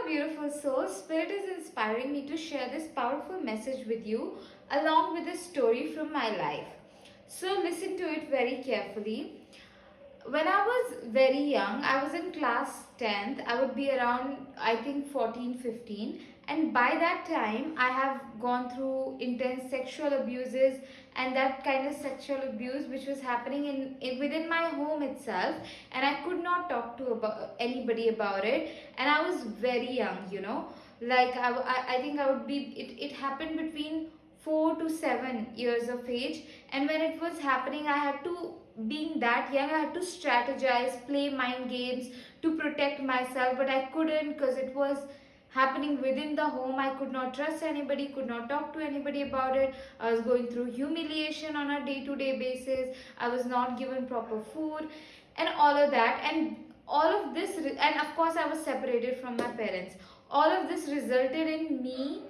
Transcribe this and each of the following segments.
beautiful soul. Spirit is inspiring me to share this powerful message with you along with a story from my life. So, listen to it very carefully. When I was very young, I was in class 10th. I would be around, I think, 14, 15. And by that time, I have gone through intense sexual abuses and that kind of sexual abuse which was happening within my home itself. And I could not talk to anybody about it. And I was very young. Like, I think I would be, it happened between 4 to 7 years of age. And when it was happening, I had to, being that young, I had to strategize, play mind games to protect myself, but I couldn't because it was happening within the home. I could not trust anybody, could not talk to anybody about it. I was going through humiliation on a day-to-day basis. I was not given proper food and all of that. And all of this, and of course, I was separated from my parents. All of this resulted in me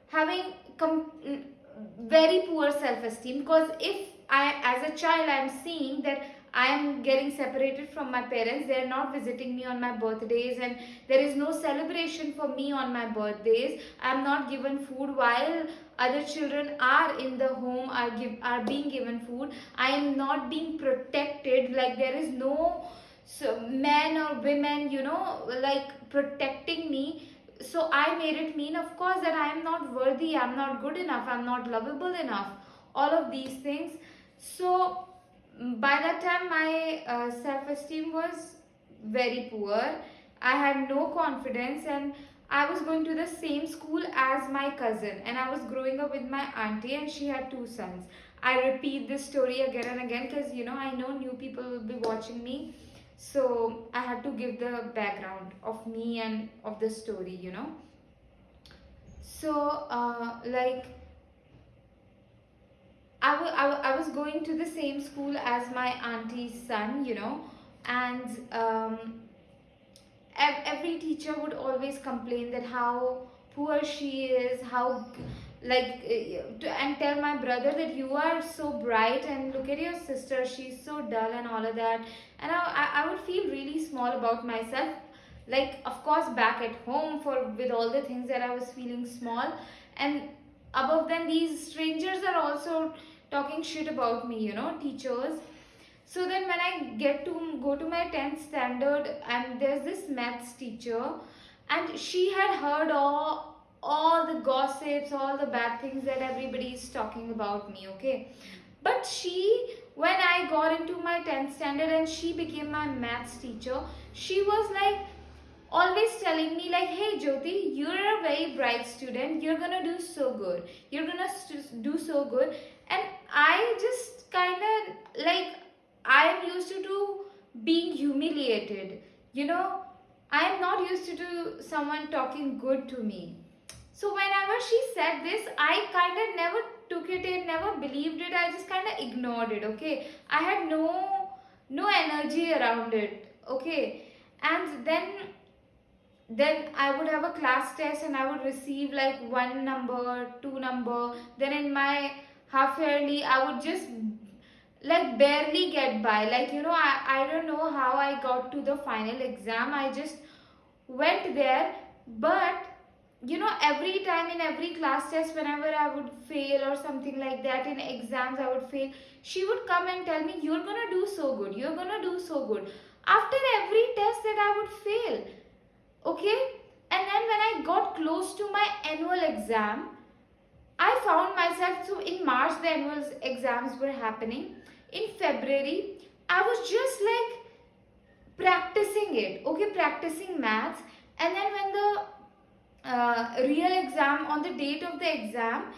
having very poor self-esteem, because if I, as a child, I'm seeing that I am getting separated from my parents, they are not visiting me on my birthdays, and there is no celebration for me on my birthdays. I am not given food while other children are in the home, are being given food. I am not being protected, like there is no men or women, like protecting me. So I made it mean, of course, that I am not worthy, I'm not good enough, I'm not lovable enough, all of these things. So by that time, my self-esteem was very poor. I had no confidence, and I was going to the same school as my cousin, and I was growing up with my auntie, and she had two sons. I repeat this story again and again because I know new people will be watching me, so I had to give the background of me and of the story. So like, I was going to the same school as my auntie's son. And every teacher would always complain that how poor she is, how, like, and tell my brother that you are so bright and look at your sister, she's so dull and all of that. And I would feel really small about myself. Like, of course, back at home, with all the things that I was feeling small, and above then these strangers are also talking shit about me, teachers. So then when I get to go to my 10th standard, and there's this maths teacher, and she had heard all the gossips, all the bad things that everybody is talking about me, okay? But when I got into my 10th standard and she became my maths teacher, she was like always telling me like, hey Jyoti, you're a very bright student, you're gonna do so good, you're gonna do so good. And I just kind of like, I am used to being humiliated. I am not used to someone talking good to me. So whenever she said this, I kind of never took it in, never believed it. I just kind of ignored it, okay? I had no energy around it, okay? And then I would have a class test and I would receive like 1 number, 2 number. Then in my half yearly, I would just like barely get by. Like, I don't know how I got to the final exam. I just went there. But every time in every class test, whenever I would fail or something like that, in exams I would fail, she would come and tell me, you're gonna do so good, you're gonna do so good, after every test that I would fail, okay? And then when I got close to my annual exam, I found myself, so in March the annual exams were happening. In February, I was just like practicing it, okay, practicing maths. And then when the real exam, on the date of the exam,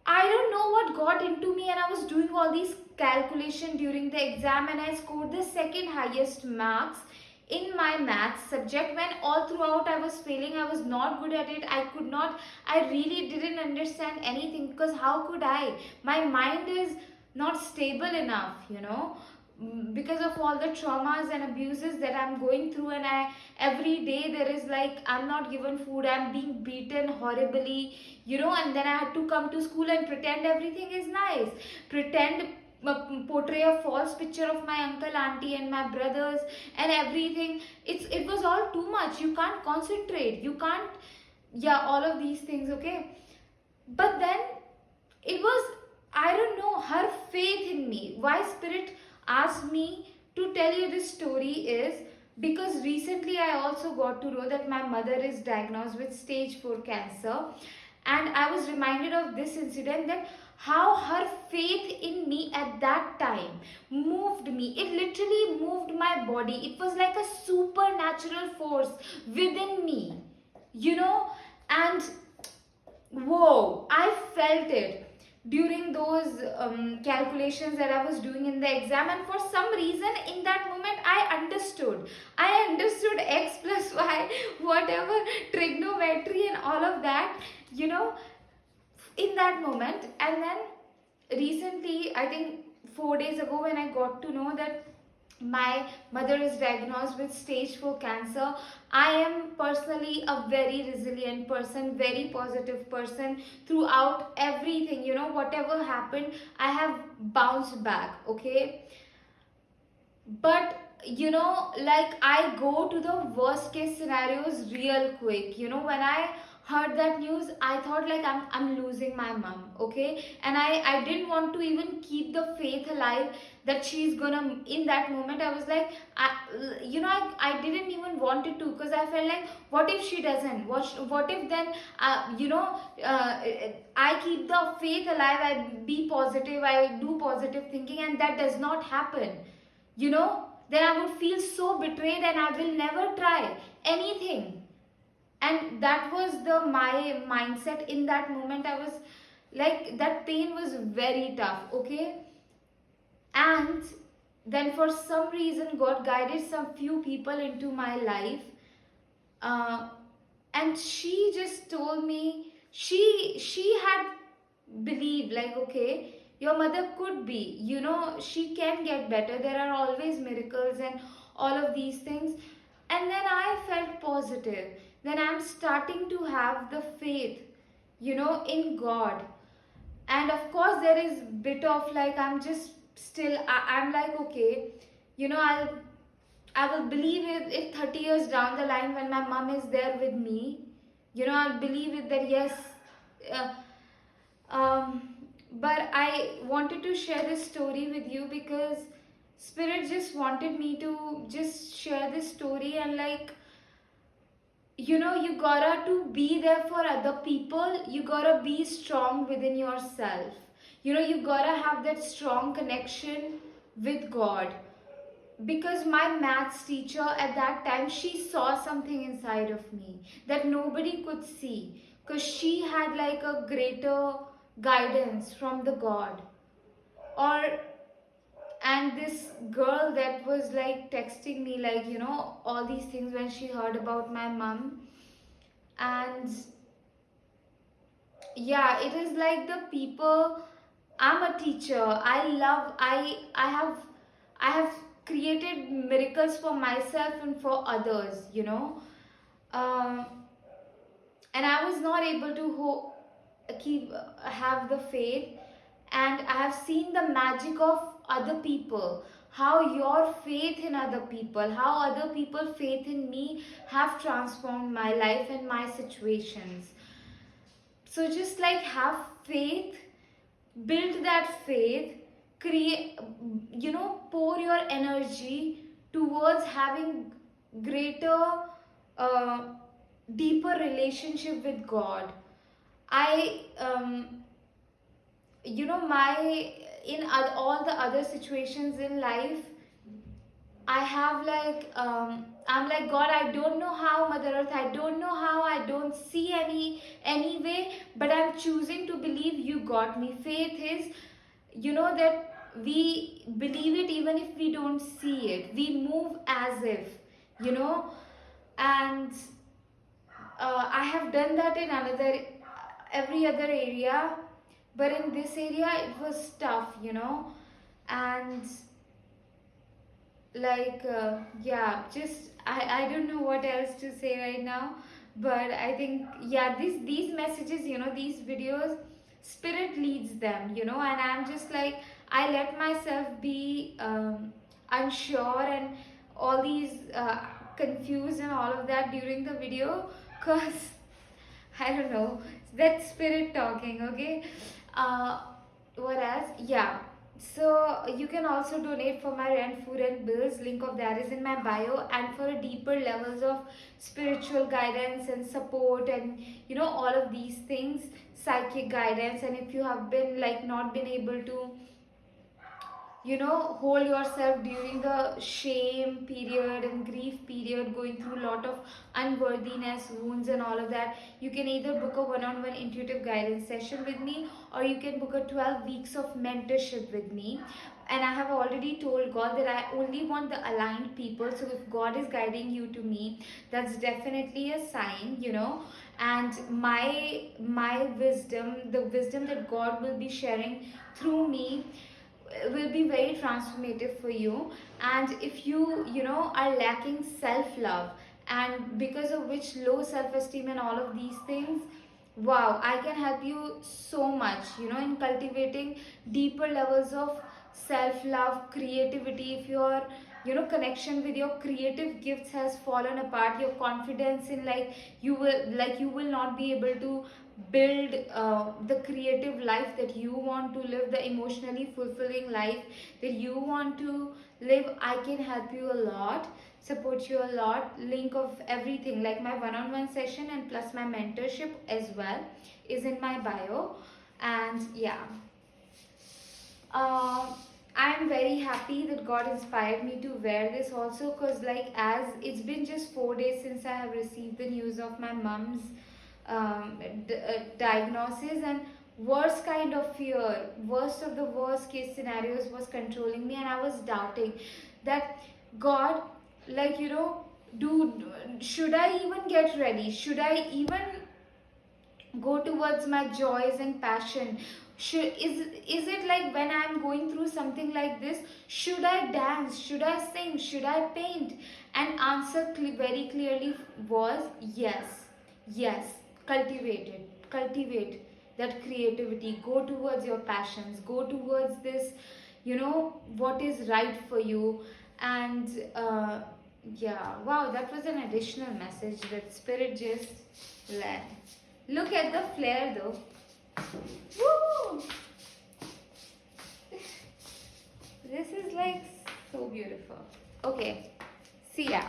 I don't know what got into me, and I was doing all these calculation during the exam, and I scored the second highest marks in my maths subject, when all throughout I was failing. I was not good at it. I really didn't understand anything, because how could I? My mind is not stable enough, because of all the traumas and abuses that I'm going through. And every day there is like, I'm not given food, I'm being beaten horribly, and then I had to come to school and pretend everything is nice, pretend portray a false picture of my uncle, auntie, and my brothers and everything. It was all too much. You can't concentrate, you can't, yeah, all of these things, okay. But then it was, I don't know, her faith in me. Why Spirit asked me to tell you this story is because recently I also got to know that my mother is diagnosed with stage 4 cancer, and I was reminded of this incident, that how her faith in me at that time moved me. It literally moved my body. It was like a supernatural force within me, you know. And whoa, I felt it during those calculations that I was doing in the exam, and for some reason in that moment I understood x plus y, whatever, trigonometry and all of that, you know, in that moment. And then recently, I think 4 days ago, when I got to know that my mother is diagnosed with stage 4 cancer, I am personally a very resilient person, very positive person throughout everything. You know, whatever happened, I have bounced back, okay. But you know, like, I go to the worst case scenarios real quick. You know, when I heard that news, I thought like I'm losing my mom, okay. And I didn't want to even keep the faith alive that she's gonna, in that moment I was like, you know, I didn't even want it to, because I felt like, what if she doesn't, what if then, you know, I keep the faith alive, I be positive, I do positive thinking, and that does not happen, you know, then I would feel so betrayed and I will never try anything. And that was the my mindset in that moment. I was like, that pain was very tough, okay. And then for some reason God guided some few people into my life, uh, and she just told me, she had believed like, okay, your mother could be, you know, she can get better, there are always miracles and all of these things. And then I felt positive, then I'm starting to have the faith, you know, in God. And of course there is bit of like, I'm just still, I'm like, okay, you know, I will believe it if 30 years down the line when my mom is there with me, you know, I'll believe it that yes. uh, um, but I wanted to share this story with you because Spirit just wanted me to just share this story. And like, you know, you gotta to be there for other people, you gotta be strong within yourself, you know, you gotta have that strong connection with God. Because my maths teacher at that time, she saw something inside of me that nobody could see, because she had like a greater guidance from the God. Or, and this girl that was like texting me, like, you know, all these things when she heard about my mom. And yeah, it is like the people, I'm a teacher, I love, I have created miracles for myself and for others, you know. um, and I was not able to keep have the faith. And I have seen the magic of other people, how your faith in other people, how other people faith in me have transformed my life and my situations. So just like have faith, build that faith, create, you know, pour your energy towards having greater, uh, deeper relationship with God. I you know, my, in all the other situations in life, I have like, I'm like, God, I don't know how, Mother Earth, I don't know how, I don't see any way, but I'm choosing to believe you got me. Faith is, you know, that we believe it even if we don't see it. We move as if, you know. And I have done that in another, every other area, but in this area it was tough, you know. And like, yeah, just I don't know what else to say right now. But I think, yeah, these messages, you know, these videos, Spirit leads them, you know. And I'm just like, I let myself be unsure and all these confused and all of that during the video, because I don't know, that spirit talking, okay? Uh, what else? Yeah. So you can also donate for my rent, food, and bills. Link of that is in my bio. And for a deeper levels of spiritual guidance and support, and all of these things, psychic guidance. And if you have been like not been able to hold yourself during the shame period and grief period, going through a lot of unworthiness wounds and all of that, you can either book a one-on-one intuitive guidance session with me, or you can book a 12 weeks of mentorship with me. And I have already told God that I only want the aligned people. So if God is guiding you to me, that's definitely a sign. And my wisdom, the wisdom that God will be sharing through me, will be very transformative for you. And if you are lacking self love, and because of which low self esteem and all of these things, wow, I can help you so much in cultivating deeper levels of self love, creativity. If your connection with your creative gifts has fallen apart, your confidence in you will not be able to build the creative life that you want to live, the emotionally fulfilling life that you want to live, I can help you a lot, support you a lot. Link of everything, like my one-on-one session and plus my mentorship as well, is in my bio. And yeah, I'm very happy that God inspired me to wear this also, because as it's been just 4 days since I have received the news of my mom's diagnosis, and worst kind of fear, worst of the worst case scenarios was controlling me, and I was doubting that God, do should I even get ready? Should I even go towards my joys and passion? Is it like when I'm going through something like this, should I dance, should I sing, should I paint? And answer very clearly was yes. Yes. Cultivate that creativity, go towards your passions, go towards this, what is right for you. And yeah, wow, that was an additional message that spirit just led. Look at the flare though. Woo! This is like so beautiful. Okay, see ya.